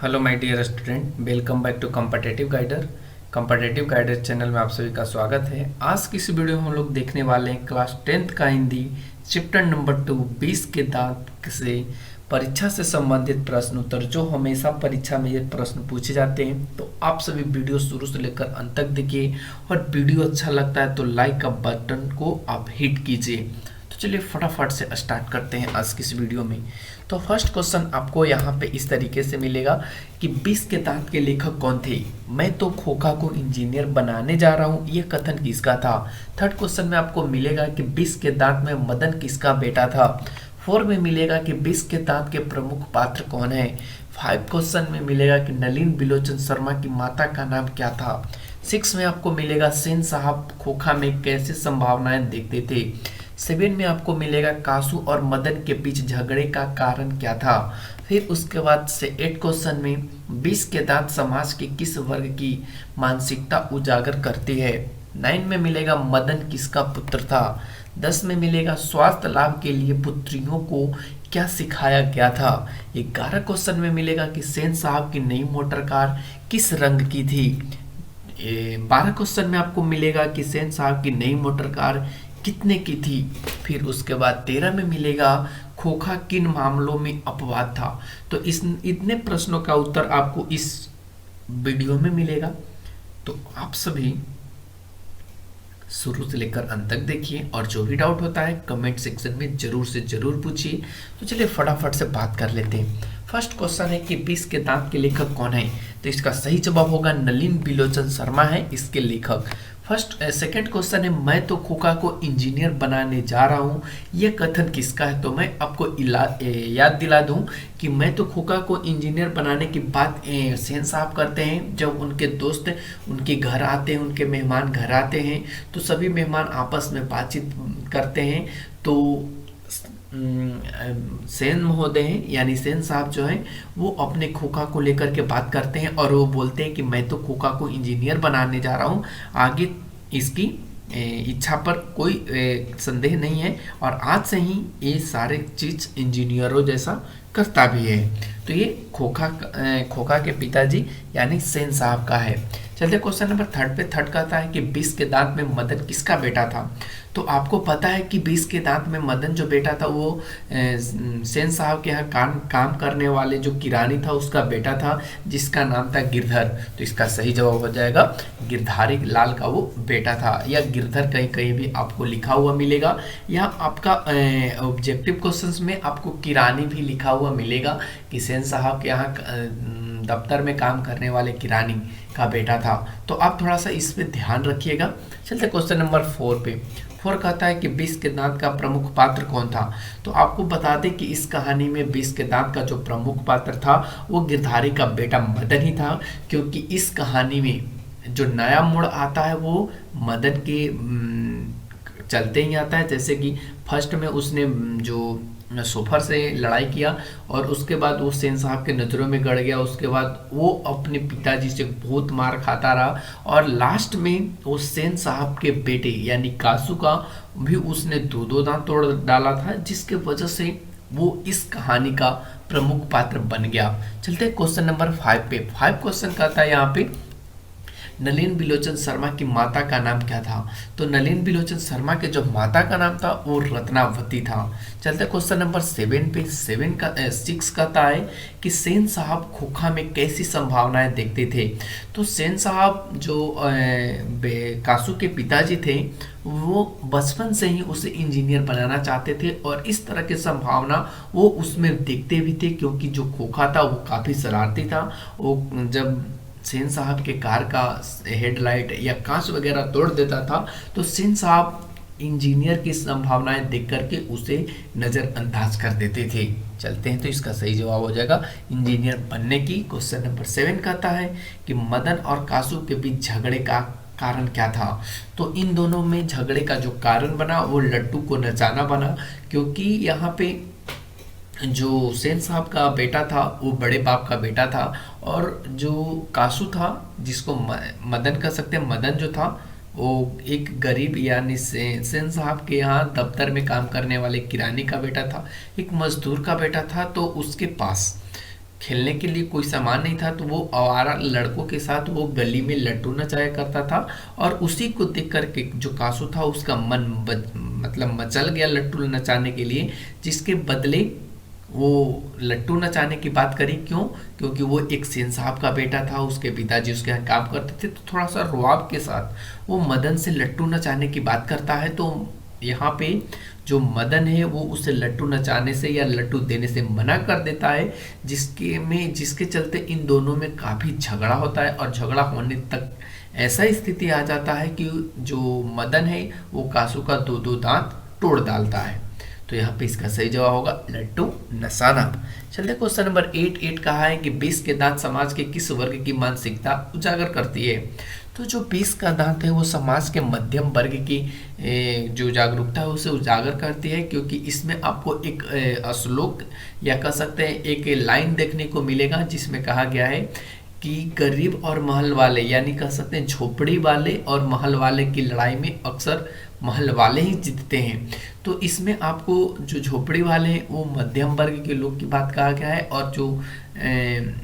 Hello my dear student, welcome back to competitive guider channel में आप सभी का स्वागत है। आज की इस वीडियो में हम लोग देखने वाले हैं क्लास 10th का हिंदी चैप्टर नंबर 2 20 के दांत से परीक्षा से संबंधित प्रश्न उत्तर, जो हमेशा परीक्षा में ये प्रश्न पूछे जाते हैं। तो आप सभी वीडियो शुरू से लेकर अंत तक देखिए, और वीडियो अच्छा लगता है तो लाइक का बटन को आप हिट कीजिए। तो चलिए फटाफट से स्टार्ट करते हैं आज की इस वीडियो में। तो फर्स्ट क्वेश्चन आपको यहाँ पे इस तरीके से मिलेगा कि 20 के दांत के लेखक कौन थे? मैं तो खोखा को इंजीनियर बनाने जा रहा हूँ, ये कथन किसका था? थर्ड क्वेश्चन में आपको मिलेगा कि 20 के दांत में मदन किसका बेटा था? 4 में मिलेगा कि 20 के दांत के प्रमुख पात्र कौन है? 5 क्वेश्चन में मिलेगा कि नलिन बिलोचन शर्मा की माता का नाम क्या था? 6 में आपको मिलेगा सेन साहब खोखा में कैसे संभावनाएं देखते थे? 7 में आपको मिलेगा कासू और मदन के बीच झगड़े का कारण क्या था? फिर उसके बाद से 8 क्वेश्चन में 20 के दांत समाज के किस वर्ग की मानसिकता उजागर करती है? 9 में मिलेगा मदन किसका पुत्र था? 10 में मिलेगा स्वास्थ्य लाभ के लिए पुत्रियों को क्या सिखाया गया था? 11 क्वेश्चन में मिलेगा कि सेन साहब की नई मोटर कार किस रंग की थी? 12 क्वेश्चन में आपको मिलेगा कि सेन साहब की नई मोटर कार कितने की थी? फिर उसके बाद 13 में मिलेगा खोखा किन मामलों में अपवाद था? तो इस इतने प्रश्नों का उत्तर आपको इस वीडियो में मिलेगा। तो आप सभी शुरू से लेकर अंत तक देखिए, और जो भी डाउट होता है कमेंट सेक्शन में जरूर से जरूर पूछिए। तो चलिए फटाफट से बात कर लेते हैं। फर्स्ट क्वेश्चन है कि 20 के दांत के लेखक कौन है? तो इसका सही जवाब होगा नलिन बिलोचन शर्मा है इसके लेखक। सेकंड क्वेश्चन है मैं तो खोखा को इंजीनियर बनाने जा रहा हूँ, यह कथन किसका है? तो मैं आपको याद दिला दूं कि मैं तो खोखा को इंजीनियर बनाने की बात सेन साहब करते हैं। जब उनके दोस्त उनके घर आते हैं, उनके मेहमान घर आते हैं, तो सभी मेहमान आपस में बातचीत करते हैं। तो सेन महोदय हैं, यानी सेन साहब जो हैं, वो अपने खोखा को लेकर के बात करते हैं और वो बोलते हैं कि मैं तो खोखा को इंजीनियर बनाने जा रहा हूँ। आगे इसकी इच्छा पर कोई संदेह नहीं है, और आज से ही ये सारे चीज इंजीनियरों जैसा करता भी है। तो ये खोखा के पिताजी यानी सेन साहब का है। चलते क्वेश्चन नंबर 3 पे। थर्ड कहता है कि 20 के दांत में मदन किसका बेटा था? तो आपको पता है कि 20 के दांत में मदन जो बेटा था वो सेन साहब के यहाँ काम करने वाले जो किरानी था उसका बेटा था, जिसका नाम था गिरधर। तो इसका सही जवाब हो जाएगा गिरधारी लाल का वो बेटा था, या गिरधर कहीं कहीं भी आपको लिखा हुआ मिलेगा, या आपका ऑब्जेक्टिव क्वेश्चंस में आपको किरानी भी लिखा हुआ मिलेगा कि सेन साहब के यहाँ दफ्तर में काम करने वाले किरानी का बेटा था। तो आप थोड़ा सा इस पे ध्यान रखिएगा। चलते क्वेश्चन नंबर 4 पे। 4 कहता है कि 20 के दांत का प्रमुख पात्र कौन था? तो आपको बता दें कि इस कहानी में 20 के दांत का जो प्रमुख पात्र था वो गिरधारी का बेटा मदन ही था, क्योंकि इस कहानी में जो नया मोड़ आता है वो मदन के चलते ही आता है। जैसे कि फर्स्ट में उसने जो सोफर से लड़ाई किया, और उसके बाद वो सेन साहब के नज़रों में गड़ गया। उसके बाद वो अपने पिताजी से बहुत मार खाता रहा, और लास्ट में वो सेन साहब के बेटे यानी कासू का भी उसने दो दांत तोड़ डाला था, जिसके वजह से वो इस कहानी का प्रमुख पात्र बन गया। चलते हैं क्वेश्चन नंबर 5 पे। 5 क्वेश्चन कहता है यहाँ पे नलिन बिलोचन शर्मा की माता का नाम क्या था? तो नलिन बिलोचन शर्मा के जो माता का नाम था वो रत्नावती था। चलते क्वेश्चन नंबर 7 पे। 6 कहता है कि सेन साहब खोखा में कैसी संभावनाएं देखते थे? तो सेन साहब जो कासू के पिताजी थे, वो बचपन से ही उसे इंजीनियर बनाना चाहते थे, और इस तरह की संभावना वो उसमें देखते भी थे, क्योंकि जो खोखा था वो काफ़ी शरारती था। वो जब सेन साहब के कार का हेडलाइट या कांच वगैरह तोड़ देता था, तो सेन साहब इंजीनियर की संभावनाएं देख करके उसे नज़रअंदाज कर देते थे। चलते हैं, तो इसका सही जवाब हो जाएगा इंजीनियर बनने की। क्वेश्चन नंबर 7 कहता है कि मदन और कासू के बीच झगड़े का कारण क्या था? तो इन दोनों में झगड़े का जो कारण बना वो लड्डू को नचाना बना, क्योंकि यहाँ पे जो सेन साहब का बेटा था वो बड़े बाप का बेटा था, और जो कासू था जिसको मदन कह सकते हैं, मदन जो था वो एक गरीब यानी सेन साहब के यहाँ दफ्तर में काम करने वाले किरानी का बेटा था, एक मजदूर का बेटा था। तो उसके पास खेलने के लिए कोई सामान नहीं था, तो वो आवारा लड़कों के साथ वो गली में लट्टू नचाया करता था। और उसी को देख करके जो कासू था उसका मन मतलब मचल गया लट्टू नचाने के लिए, जिसके बदले वो लट्टू नचाने की बात करी। क्यों? क्योंकि वो एक सेन साहब का बेटा था, उसके पिताजी उसके यहाँ काम करते थे, तो थोड़ा सा रुआब के साथ वो मदन से लट्टू नचाने की बात करता है। तो यहाँ पे जो मदन है वो उसे लट्टू नचाने से या लट्टू देने से मना कर देता है, जिसके चलते इन दोनों में काफ़ी झगड़ा होता है। और झगड़ा होने तक ऐसा स्थिति आ जाता है कि जो मदन है वो कासू का दो दो दांत तोड़ डालता है। तो यहाँ पे इसका सही जवाब होगा लट्टू नसाना। चलते क्वेश्चन नंबर 8 कहा है कि 20 के दांत समाज के किस वर्ग की मानसिकता उजागर करती है। तो जो 20 का दांत है वो समाज के मध्यम वर्ग की जो जागरूकता है उसे उजागर करती है, क्योंकि इसमें आपको एक श्लोक या कह सकते हैं एक लाइन देखने को मिलेगा जिसमें कहा गया है कि गरीब और महल वाले, यानी कह सकते हैं झोपड़ी वाले और महल वाले की लड़ाई में अक्सर महल वाले ही जीतते हैं। तो इसमें आपको जो झोपड़ी वाले हैं वो मध्यम वर्ग के लोग की बात कहा गया है, और जो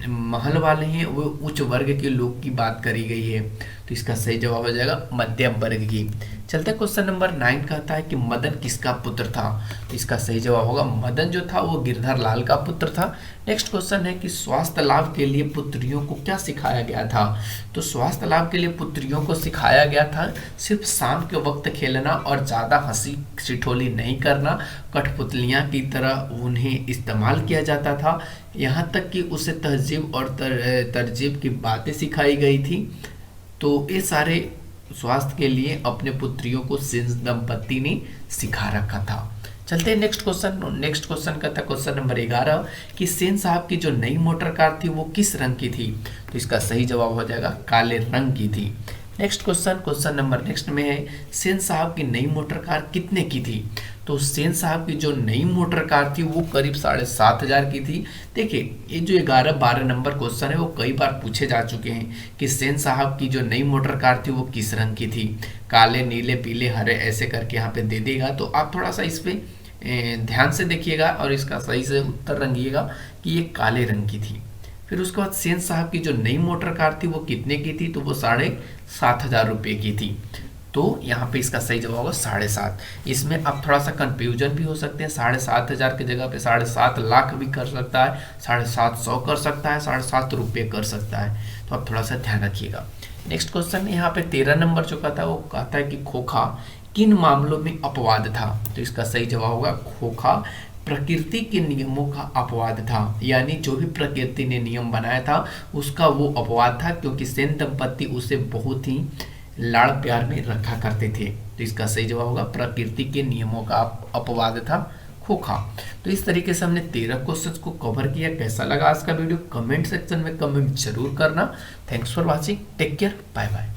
महल वाले हैं वो उच्च वर्ग के लोग की बात करी गई है। तो इसका सही जवाब हो जाएगा मध्यम वर्ग की। चलते क्वेश्चन नंबर 9 कहता है कि मदन किसका पुत्र था। तो इसका सही जवाब होगा मदन जो था वो गिरधर लाल का पुत्र था। नेक्स्ट क्वेश्चन है कि स्वास्थ्य लाभ के लिए पुत्रियों को क्या सिखाया गया था। तो स्वास्थ्य लाभ के लिए पुत्रियों को सिखाया गया था सिर्फ शाम के वक्त खेलना और ज़्यादा हंसी ठिठोली नहीं करना, कठपुतलियाँ की तरह उन्हें इस्तेमाल किया जाता था। यहाँ तक कि उसे तहजीब और तरजीब की बातें सिखाई गई थी। तो ये सारे स्वास्थ्य के लिए अपने पुत्रियों को सेन दंपत्ति ने सिखा रखा था। चलते हैं नेक्स्ट क्वेश्चन का था क्वेश्चन नंबर 11 कि सेन साहब की जो नई मोटर कार थी वो किस रंग की थी। तो इसका सही जवाब हो जाएगा काले रंग की थी। नेक्स्ट क्वेश्चन नंबर नेक्स्ट में है सेन साहब की नई मोटर कार कितने की थी। तो सेन साहब की जो नई मोटर कार थी वो करीब 7,500 की थी। देखिए ये जो 11-12 नंबर क्वेश्चन है वो कई बार पूछे जा चुके हैं कि सेन साहब की जो नई मोटर कार थी वो किस रंग की थी, काले नीले पीले हरे ऐसे करके यहाँ पे दे देगा। तो आप थोड़ा सा इस पे ध्यान से देखिएगा और इसका सही से उत्तर रंगिएगा कि ये काले रंग की थी। फिर उसके बाद सेन साहब की जो नई मोटर कार थी वो कितने की थी। तो वो 7,500 रुपये की थी। तो यहाँ पे इसका सही जवाब होगा 7.5। इसमें आप थोड़ा सा कंफ्यूजन भी हो सकते हैं, 7,500 की जगह पे 7.5 लाख भी कर सकता है, 750 कर सकता है, 7.5 रुपये कर सकता है। तो आप थोड़ा सा ध्यान रखिएगा। नेक्स्ट क्वेश्चन यहाँ पे 13 नंबर जो कहता है वो कहता है कि खोखा किन मामलों में अपवाद था। तो इसका सही जवाब होगा खोखा प्रकृति के नियमों का अपवाद था, यानी जो भी प्रकृति ने नियम बनाया था उसका वो अपवाद था, क्योंकि सेन दंपत्ति उसे बहुत ही लाड़ प्यार में रखा करते थे। तो इसका सही जवाब होगा प्रकृति के नियमों का अपवाद था खोखा। तो इस तरीके से हमने 13 क्वेश्चंस को कवर किया। कैसा लगा आज का वीडियो कमेंट सेक्शन में कमेंट जरूर करना। Thanks for watching, take care, bye bye.